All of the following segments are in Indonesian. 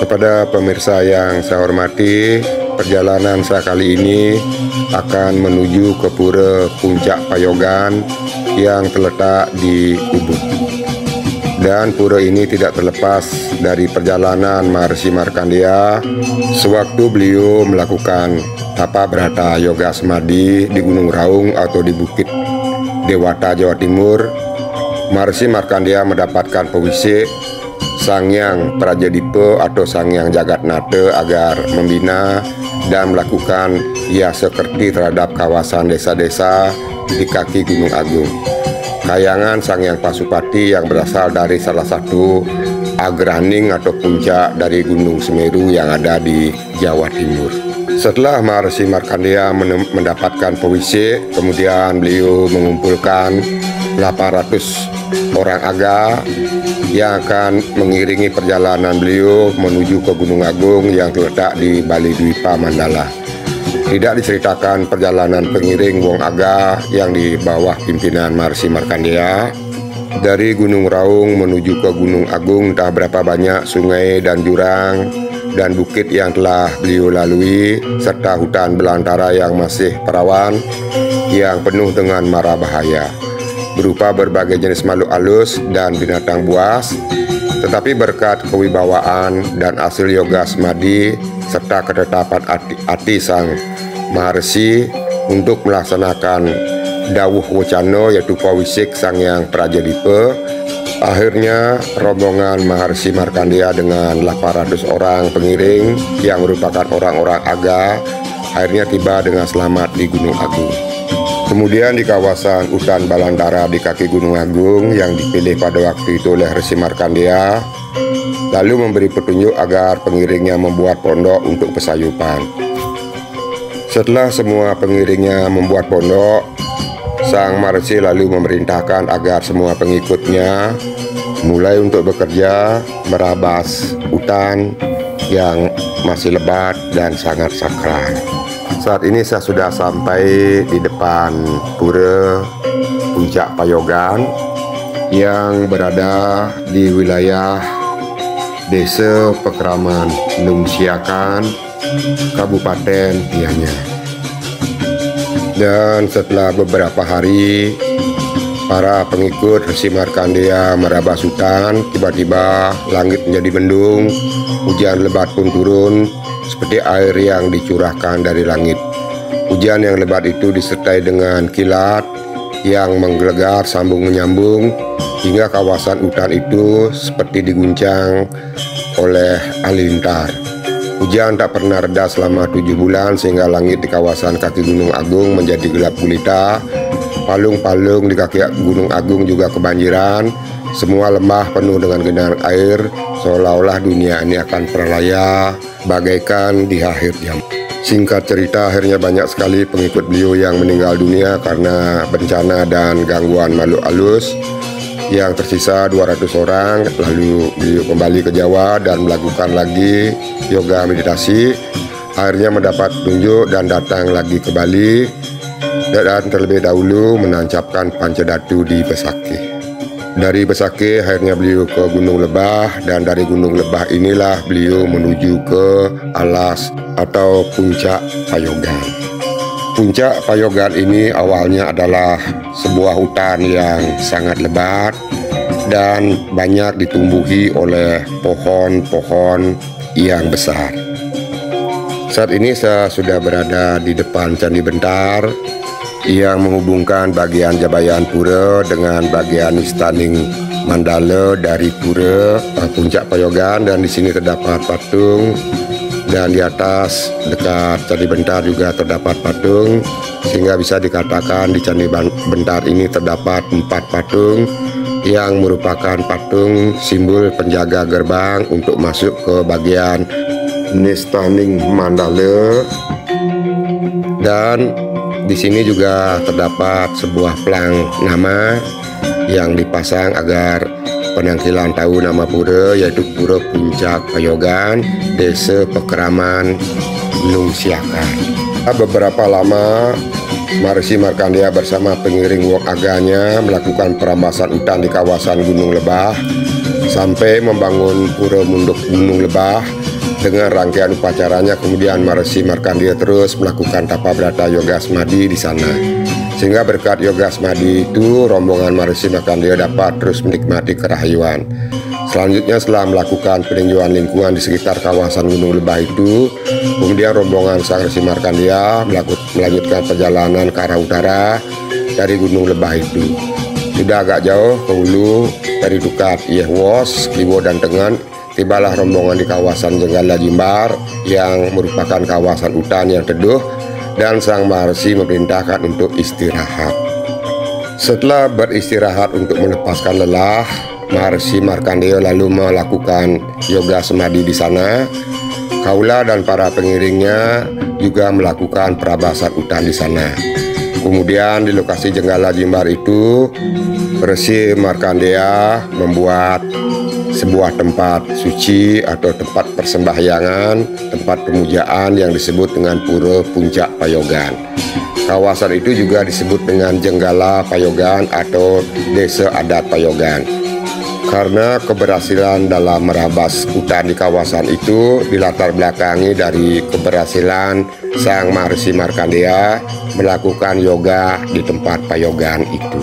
Kepada pemirsa yang saya hormati, perjalanan saya kali ini akan menuju ke Pura Puncak Payogan yang terletak di Ubud. Dan pura ini tidak terlepas dari perjalanan Maharishi Markandeya sewaktu beliau melakukan tapa berhata yoga semadi di Gunung Raung atau di Bukit Dewata, Jawa Timur. Maharishi Markandeya mendapatkan pewisik Sangyang Prajadipa atau Sangyang Jagatnata agar membina dan melakukan hiasa kerti terhadap kawasan desa-desa di kaki Gunung Agung. Kayangan Sangyang Pasupati yang berasal dari salah satu agraning atau puncak dari Gunung Semeru yang ada di Jawa Timur. Setelah Maharishi Markandeya mendapatkan pewisik, kemudian beliau mengumpulkan 800 orang aga yang akan mengiringi perjalanan beliau menuju ke Gunung Agung yang terletak di Bali Dwipa Mandala. Tidak diceritakan perjalanan pengiring Wong Aga yang di bawah pimpinan Maharishi Markandeya. Dari Gunung Raung menuju ke Gunung Agung, entah berapa banyak sungai dan jurang dan bukit yang telah beliau lalui, serta hutan belantara yang masih perawan, yang penuh dengan mara bahaya, berupa berbagai jenis makhluk halus dan binatang buas. Tetapi berkat kewibawaan dan hasil yoga semadi serta ketetapan hati sang Maharishi untuk melaksanakan dawuh wacana yaitu pawisik Sangyang Prajadipa, akhirnya rombongan Maharishi Markandeya dengan 800 orang pengiring yang merupakan orang-orang aga akhirnya tiba dengan selamat di Gunung Agung. Kemudian di kawasan hutan Balantara di kaki Gunung Agung yang dipilih pada waktu itu oleh Maharishi Markandeya, lalu memberi petunjuk agar pengiringnya membuat pondok untuk pesayupan. Setelah semua pengiringnya membuat pondok, sang Maharishi lalu memerintahkan agar semua pengikutnya mulai untuk bekerja merabas hutan yang masih lebat dan sangat sakral. Saat ini saya sudah sampai di depan Pura Puncak Payogan yang berada di wilayah Desa Pekraman Lungsiakan, Kabupaten Gianyar. Dan setelah beberapa hari para pengikut Maharishi Markandeya merabas hutan, tiba-tiba langit menjadi mendung, hujan lebat pun turun seperti air yang dicurahkan dari langit. Hujan yang lebat itu disertai dengan kilat yang menggelegar sambung menyambung hingga kawasan hutan itu seperti diguncang oleh halilintar. Hujan tak pernah reda selama 7 bulan sehingga langit di kawasan kaki Gunung Agung menjadi gelap gulita. Palung-palung di kaki Gunung Agung juga kebanjiran. Semua lembah penuh dengan genangan air, seolah-olah dunia ini akan pralaya bagaikan di akhir zaman. Singkat cerita, akhirnya banyak sekali pengikut beliau yang meninggal dunia karena bencana dan gangguan makhluk halus. Yang tersisa 200 orang, lalu beliau kembali ke Jawa dan melakukan lagi yoga meditasi. Akhirnya mendapat petunjuk dan datang lagi ke Bali, dan terlebih dahulu menancapkan Pancadatu di Besakih. Dari Besakih akhirnya beliau ke Gunung Lebah, dan dari Gunung Lebah inilah beliau menuju ke alas atau Puncak Payogan. Puncak Payogan ini awalnya adalah sebuah hutan yang sangat lebat dan banyak ditumbuhi oleh pohon-pohon yang besar. Saat ini saya sudah berada di depan Candi Bentar yang menghubungkan bagian Jabayan Pura dengan bagian Istaning Mandala dari Pura Puncak Payogan, dan di sini terdapat patung. Dan di atas dekat Candi Bentar juga terdapat patung, sehingga bisa dikatakan di Candi Bentar ini terdapat 4 patung yang merupakan patung simbol penjaga gerbang untuk masuk ke bagian Nistaning Mandala. Dan di sini juga terdapat sebuah pelang nama yang dipasang agar penangkilan tahu nama pura, yaitu Pura Puncak Payogan, Desa Pekraman Lungsiakan. Beberapa lama Maharishi Markandeya bersama pengiring Wong Aganya melakukan perambasan hutan di kawasan Gunung Lebah sampai membangun pura Munduk Gunung Lebah. Dengan rangkaian upacaranya kemudian Maharishi Markandeya terus melakukan tapa brata yoga semadi di sana. Sehingga berkat yoga semadi itu rombongan Maharishi Markandeya dapat terus menikmati kerahayuan. Selanjutnya setelah melakukan peninjauan lingkungan di sekitar kawasan Gunung Lebah itu, kemudian rombongan Sang Maharishi Markandeya melanjutkan perjalanan ke arah utara dari Gunung Lebah itu. Sudah agak jauh ke hulu dari Dukat Yehwos, Kliwo dan Tengan, tibalah rombongan di kawasan Jenggala Jimbar yang merupakan kawasan hutan yang teduh, dan Sang Maharishi memerintahkan untuk istirahat. Setelah beristirahat untuk melepaskan lelah, Maharishi Markandeya lalu melakukan yoga semadi di sana. Kaula dan para pengiringnya juga melakukan perabasan hutan di sana. Kemudian di lokasi Jenggala Jimbar itu, Maharishi Markandeya membuat sebuah tempat suci atau tempat persembahyangan, tempat pemujaan yang disebut dengan Pura Puncak Payogan. Kawasan itu juga disebut dengan Jenggala Payogan atau Desa Adat Payogan. Karena keberhasilan dalam merabas hutan di kawasan itu dilatar belakangi dari keberhasilan Sang Maharishi Markandeya melakukan yoga di tempat payogan itu.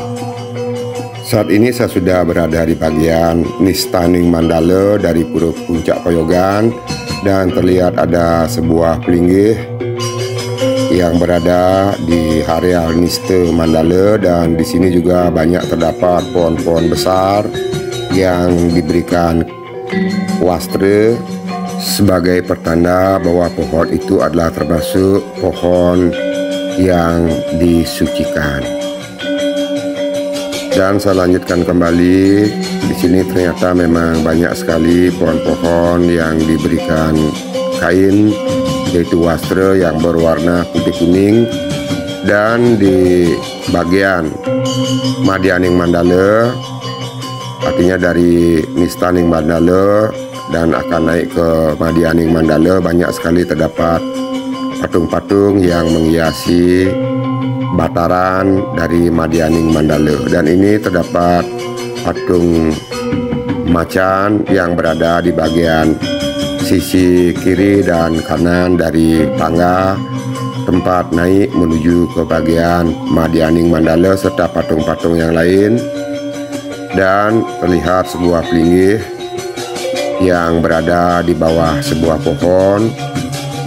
Saat ini saya sudah berada di bagian Nistaning Mandala dari Pura Puncak Payogan, dan terlihat ada sebuah pelinggih yang berada di area Nista Mandala, dan di sini juga banyak terdapat pohon-pohon besar yang diberikan wastra sebagai pertanda bahwa pohon itu adalah termasuk pohon yang disucikan. Dan saya lanjutkan kembali, di sini ternyata memang banyak sekali pohon-pohon yang diberikan kain, yaitu wastra yang berwarna putih kuning. Dan di bagian Madyaning Mandala, artinya dari Nistaning Mandala dan akan naik ke Madyaning Mandala, banyak sekali terdapat patung-patung yang menghiasi bataran dari Madyaning Mandala. Dan ini terdapat patung macan yang berada di bagian sisi kiri dan kanan dari tangga tempat naik menuju ke bagian Madyaning Mandala, serta patung-patung yang lain. Dan terlihat sebuah pelinggih yang berada di bawah sebuah pohon,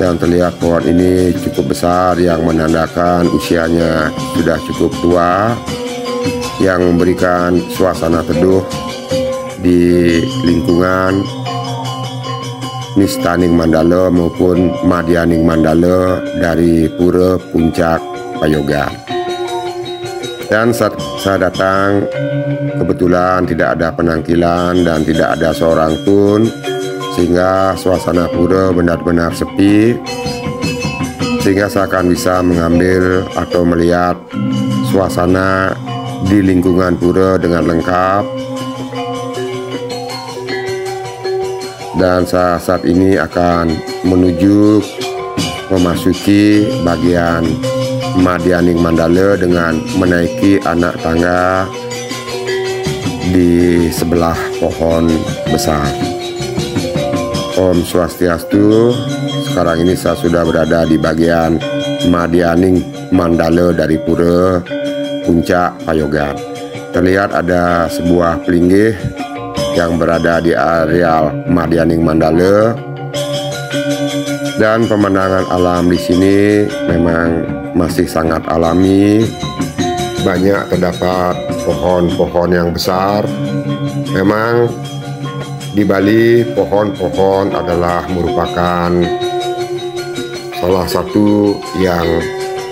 dan terlihat pohon ini cukup besar yang menandakan usianya sudah cukup tua, yang memberikan suasana teduh di lingkungan Nistaning Mandala maupun Madyaning Mandala dari Pura Puncak Payogan. Dan saat saya datang, kebetulan tidak ada penangkilan dan tidak ada seorang pun, sehingga suasana pura benar-benar sepi, sehingga saya akan bisa mengambil atau melihat suasana di lingkungan pura dengan lengkap. Dan saya saat ini akan menuju memasuki bagian Madyaning Mandala dengan menaiki anak tangga di sebelah pohon besar. Om Swastiastu. Sekarang ini saya sudah berada di bagian Madyaning Mandala dari Pura Puncak Payogan. Terlihat ada sebuah pelinggih yang berada di area Madyaning Mandala, dan pemandangan alam di sini memang masih sangat alami. Banyak terdapat pohon-pohon yang besar. Memang di Bali pohon-pohon adalah merupakan salah satu yang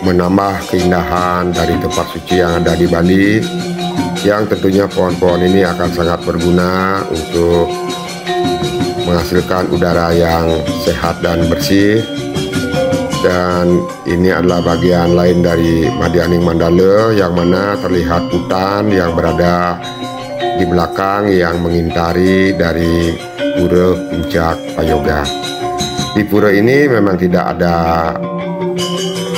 menambah keindahan dari tempat suci yang ada di Bali, yang tentunya pohon-pohon ini akan sangat berguna untuk menghasilkan udara yang sehat dan bersih. Dan ini adalah bagian lain dari Madyaning Mandala, yang mana terlihat hutan yang berada di belakang yang mengintari dari Pura Puncak Payogan. Di pura ini memang tidak ada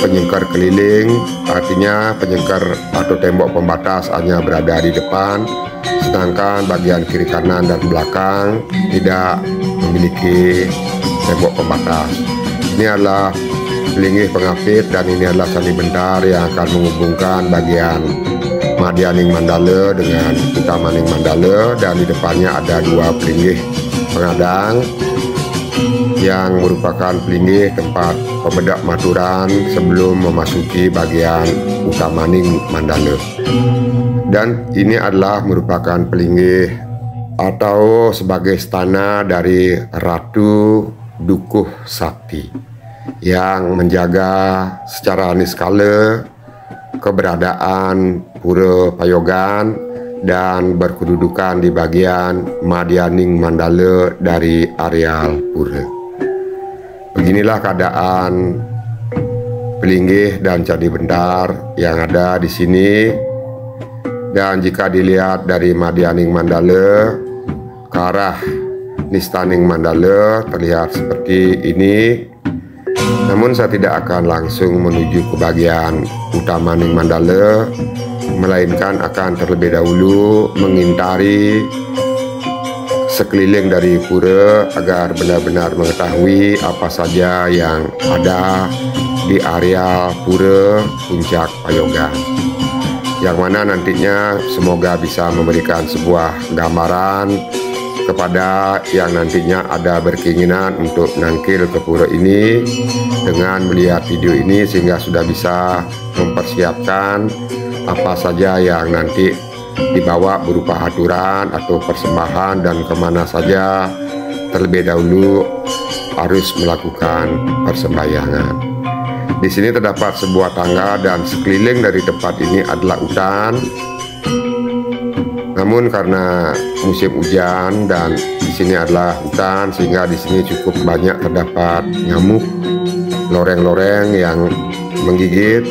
penyengkar keliling, artinya penyengkar atau tembok pembatas hanya berada di depan, sedangkan bagian kiri kanan dan belakang tidak memiliki tembok pembatas. Ini adalah Pelinggih Pengapit dan ini adalah Candi Bentar yang akan menghubungkan bagian Madyaning Mandala dengan Utamaning Mandala, dan di depannya ada dua pelinggih pengadang yang merupakan pelinggih tempat pembedak maturan sebelum memasuki bagian Utamaning Mandala. Dan ini adalah merupakan pelinggih atau sebagai stana dari Ratu Dukuh Sakti yang menjaga secara niskala keberadaan Pura Payogan dan berkedudukan di bagian Madyaning Mandala dari areal pura. Beginilah keadaan pelinggih dan Candi Bentar yang ada di sini. Dan jika dilihat dari Madyaning Mandala ke arah Nistaning Mandala terlihat seperti ini. Namun saya tidak akan langsung menuju ke bagian Utamaning Mandala, melainkan akan terlebih dahulu mengintari sekeliling dari pura agar benar-benar mengetahui apa saja yang ada di area pura Puncak Payogan, yang mana nantinya semoga bisa memberikan sebuah gambaran kepada yang nantinya ada berkeinginan untuk nangkil ke pura ini dengan melihat video ini, sehingga sudah bisa mempersiapkan apa saja yang nanti dibawa berupa aturan atau persembahan dan kemana saja terlebih dahulu harus melakukan persembahyangan. Di sini terdapat sebuah tangga dan sekeliling dari tempat ini adalah hutan. Namun karena musim hujan dan di sini adalah hutan, sehingga di sini cukup banyak terdapat nyamuk, loreng-loreng yang menggigit,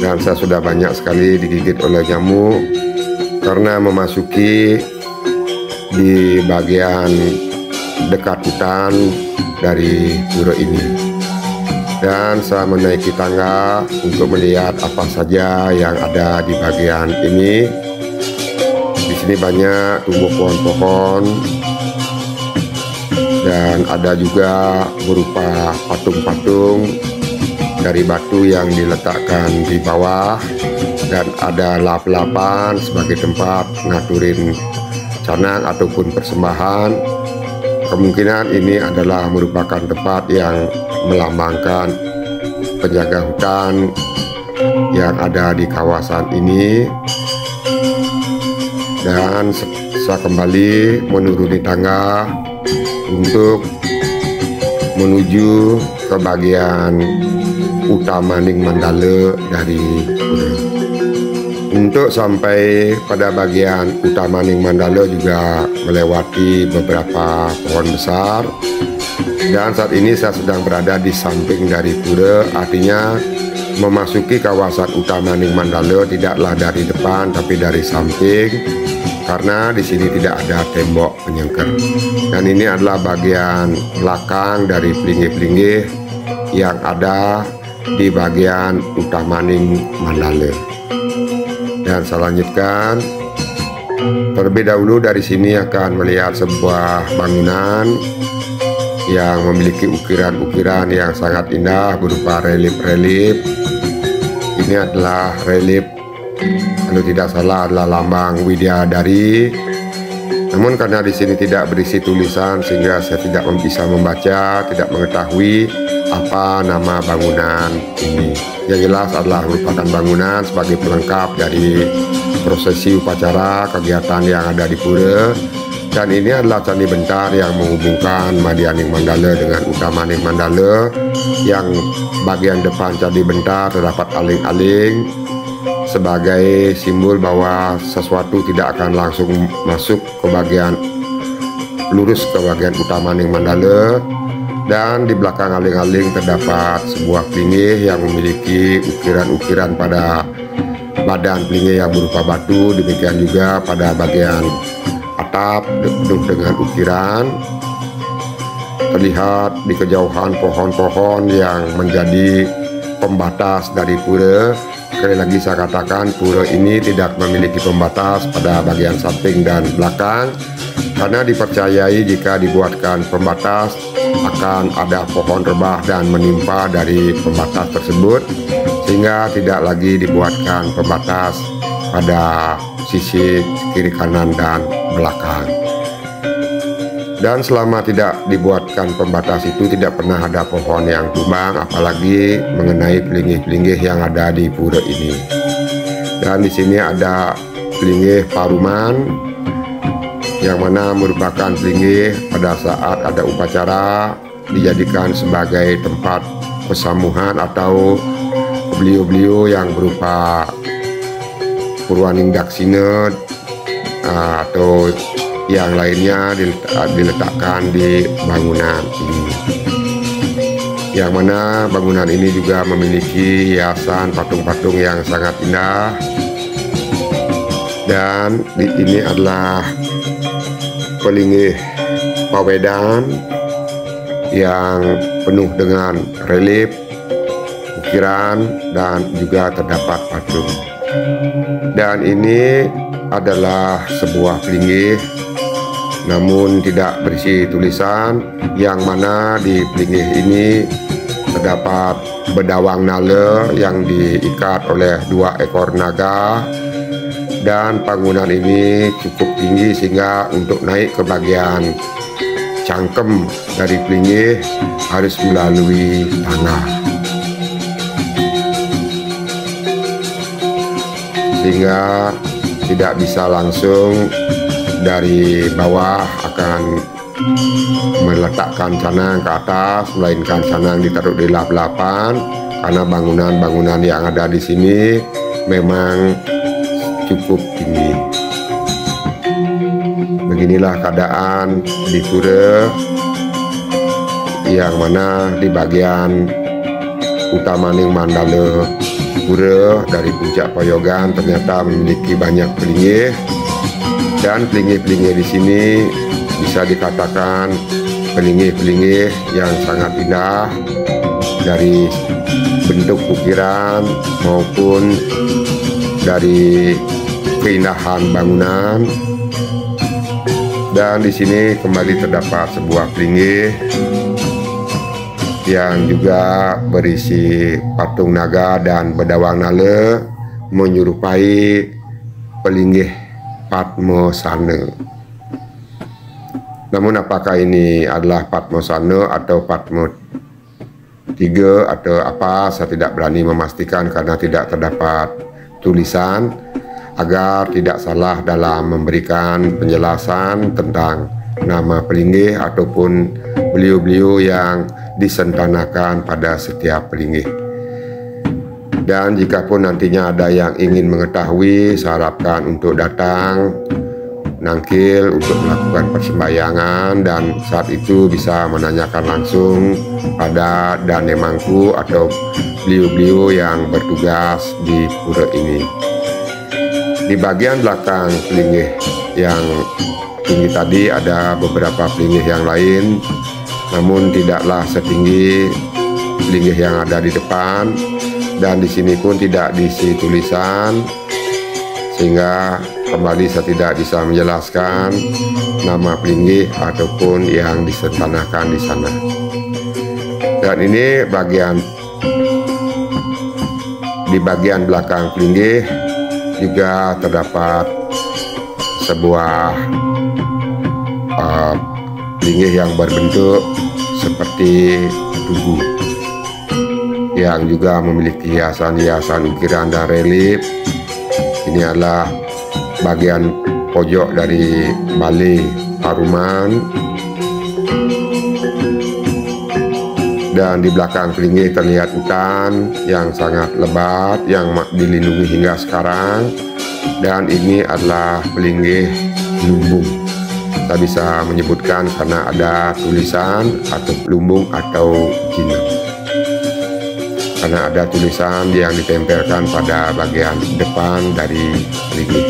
dan saya sudah banyak sekali digigit oleh nyamuk karena memasuki di bagian dekat hutan dari pura ini. Dan saya menaiki tangga untuk melihat apa saja yang ada di bagian ini. Di sini banyak tumbuh pohon-pohon dan ada juga berupa patung-patung dari batu yang diletakkan di bawah, dan ada lap-lapan sebagai tempat ngaturin canang ataupun persembahan. Kemungkinan ini adalah merupakan tempat yang melambangkan penjaga hutan yang ada di kawasan ini. Dan saya kembali menuruni tangga untuk menuju ke bagian Utamaning Mandala dari pura. Untuk sampai pada bagian Utamaning Mandala juga melewati beberapa pohon besar, dan saat ini saya sedang berada di samping dari pura, artinya memasuki kawasan Utamaning Mandala tidaklah dari depan tapi dari samping, karena di sini tidak ada tembok penyengker. Dan ini adalah bagian belakang dari pelinggih-pelinggih yang ada di bagian Utamaning Mandala. Dan saya lanjutkan. Terlebih dahulu dari sini akan melihat sebuah bangunan yang memiliki ukiran-ukiran yang sangat indah berupa relief-relief. Ini adalah relief, kalau tidak salah adalah lambang Widyadari. Namun karena di sini tidak berisi tulisan, sehingga saya tidak bisa membaca, tidak mengetahui apa nama bangunan ini. Yang jelas adalah merupakan bangunan sebagai pelengkap dari prosesi upacara kegiatan yang ada di pura. Dan ini adalah Candi Bentar yang menghubungkan Madyaning Mandala dengan Utamaning Mandala, yang bagian depan Candi Bentar terdapat aling-aling sebagai simbol bahwa sesuatu tidak akan langsung masuk ke bagian lurus ke bagian Utamaning Mandala. Dan di belakang aling-aling terdapat sebuah pelinggih yang memiliki ukiran-ukiran pada badan pelinggih yang berupa batu. Demikian juga pada bagian atap penuh dengan ukiran. Terlihat di kejauhan pohon-pohon yang menjadi pembatas dari pura, sekali lagi saya katakan, pura ini tidak memiliki pembatas pada bagian samping dan belakang, karena dipercayai jika dibuatkan pembatas akan ada pohon rebah dan menimpa dari pembatas tersebut, sehingga tidak lagi dibuatkan pembatas pada sisi kiri kanan dan belakang. Dan selama tidak dibuatkan pembatas itu tidak pernah ada pohon yang tumbang, apalagi mengenai pelinggih-pelinggih yang ada di pura ini. Dan di sini ada pelinggih paruman, yang mana merupakan pelinggih pada saat ada upacara dijadikan sebagai tempat pesamuhan atau beliau-beliau yang berupa Purwaning Daksina atau yang lainnya diletakkan di bangunan ini, yang mana bangunan ini juga memiliki hiasan patung-patung yang sangat indah. Dan ini adalah pelinggih Pawedan yang penuh dengan relief, ukiran, dan juga terdapat patung. Dan ini adalah sebuah pelinggih namun tidak berisi tulisan, yang mana di pelinggih ini terdapat bedawang nala yang diikat oleh 2 ekor naga. Dan bangunan ini cukup tinggi sehingga untuk naik ke bagian cangkem dari pelinggih harus melalui tangga, sehingga tidak bisa langsung dari bawah akan meletakkan canang ke atas, melainkan canang ditaruh di lap-lapan, karena bangunan-bangunan yang ada di sini memang cukup tinggi. Beginilah keadaan di pura, yang mana di bagian utamaning mandala pura dari puncak Payogan ternyata memiliki banyak pelinggih. Dan pelinggih-pelinggih di sini bisa dikatakan pelinggih-pelinggih yang sangat indah dari bentuk ukiran maupun dari keindahan bangunan. Dan di sini kembali terdapat sebuah pelinggih yang juga berisi patung naga dan bedawang nala menyerupai pelinggih Padmasana. Namun apakah ini adalah Padmasana atau Padma 3 atau apa, saya tidak berani memastikan karena tidak terdapat tulisan, agar tidak salah dalam memberikan penjelasan tentang nama pelinggih ataupun beliau-beliau yang disentanakan pada setiap pelinggih. Dan jikapun nantinya ada yang ingin mengetahui, saya harapkan untuk datang nangkil untuk melakukan persembayangan, dan saat itu bisa menanyakan langsung pada Dane Mangku atau beliau-beliau yang bertugas di pura ini. Di bagian belakang pelinggih yang tinggi tadi ada beberapa pelinggih yang lain, namun tidaklah setinggi pelinggih yang ada di depan. Dan di sini pun tidak diisi tulisan, sehingga kembali saya tidak bisa menjelaskan nama pelinggih ataupun yang disentanakan di sana. Dan ini di bagian belakang pelinggih juga terdapat sebuah pelinggih yang berbentuk seperti tugu, yang juga memiliki hiasan-hiasan ukiran dan relief. Ini adalah bagian pojok dari balai paruman. Dan di belakang pelinggih terlihat hutan yang sangat lebat yang dilindungi hingga sekarang. Dan ini adalah pelinggih lumbung. Kita bisa menyebutkan karena ada tulisan atau lumbung atau jinang, karena ada tulisan yang ditempelkan pada bagian depan dari pelinggih.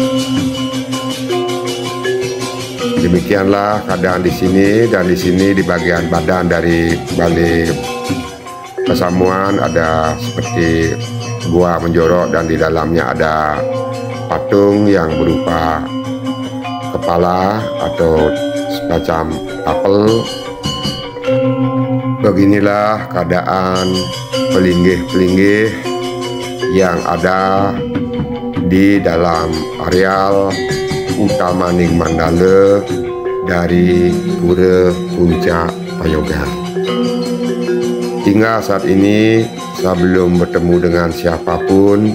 Demikianlah keadaan di sini. Dan di sini di bagian badan dari balai pesamuan ada seperti gua menjorok dan di dalamnya ada patung yang berupa kepala atau semacam apel. Beginilah keadaan pelinggih-pelinggih yang ada di dalam areal utama Ning Mandala dari Pura Puncak Payogan. Hingga saat ini saya belum bertemu dengan siapapun.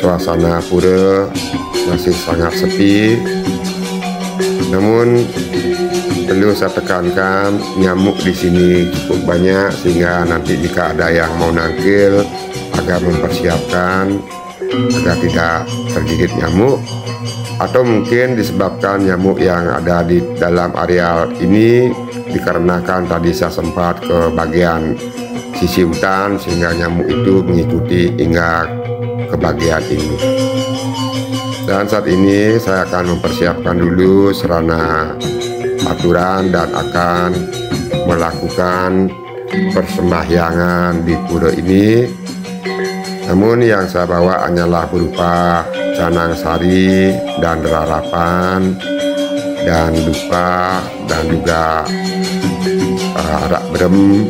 Suasana pura masih sangat sepi. Namun perlu saya tekankan, nyamuk di sini cukup banyak, sehingga nanti jika ada yang mau nangkil agar mempersiapkan agar tidak tergigit nyamuk, atau mungkin disebabkan nyamuk yang ada di dalam areal ini dikarenakan tadi saya sempat ke bagian sisi hutan sehingga nyamuk itu mengikuti hingga ke bagian ini. Dan saat ini saya akan mempersiapkan dulu sarana aturan dan akan melakukan persembahyangan di pura ini. Namun yang saya bawa hanyalah berupa canang sari dan rarapan dan dupa dan juga arak berem.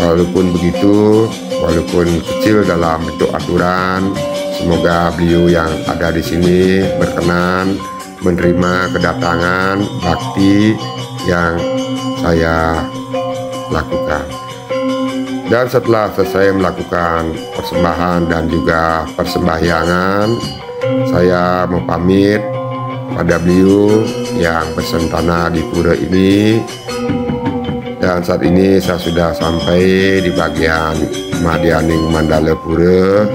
Walaupun begitu, walaupun kecil dalam bentuk aturan, semoga beliau yang ada di sini berkenan menerima kedatangan bakti yang saya lakukan. Dan setelah selesai melakukan persembahan dan juga persembahyangan, saya mau pamit pada beliau yang bersentana di pura ini. Dan saat ini saya sudah sampai di bagian Madya Ning Mandala Pura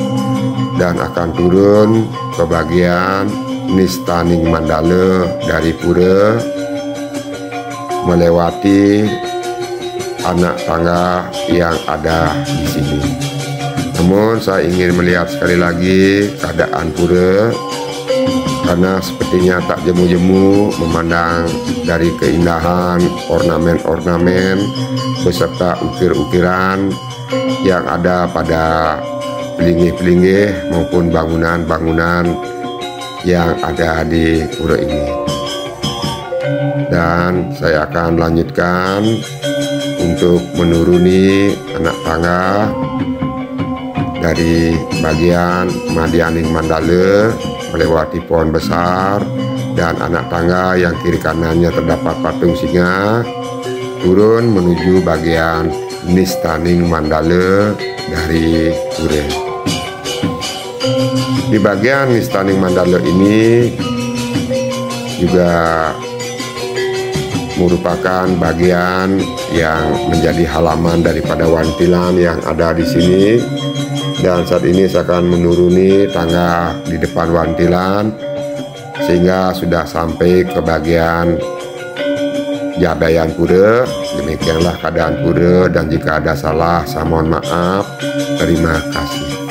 dan akan turun ke bagian Nista Ning Mandala dari pura, melewati anak tangga yang ada di sini. Namun saya ingin melihat sekali lagi keadaan pura, karena sepertinya tak jemu-jemu memandang dari keindahan ornamen-ornamen beserta ukir-ukiran yang ada pada pelinggih-pelinggih maupun bangunan-bangunan yang ada di pura ini. Dan saya akan lanjutkan untuk menuruni anak tangga dari bagian Madya Ning Mandala, melewati pohon besar dan anak tangga yang kiri kanannya terdapat patung singa, turun menuju bagian Nista Ning Mandala dari pura. Di bagian Nista Ning Mandala ini juga merupakan bagian yang menjadi halaman daripada wantilan yang ada di sini. Dan saat ini saya akan menuruni tangga di depan wantilan sehingga sudah sampai ke bagian Jabaian pura. Demikianlah keadaan pura, dan jika ada salah saya mohon maaf. Terima kasih.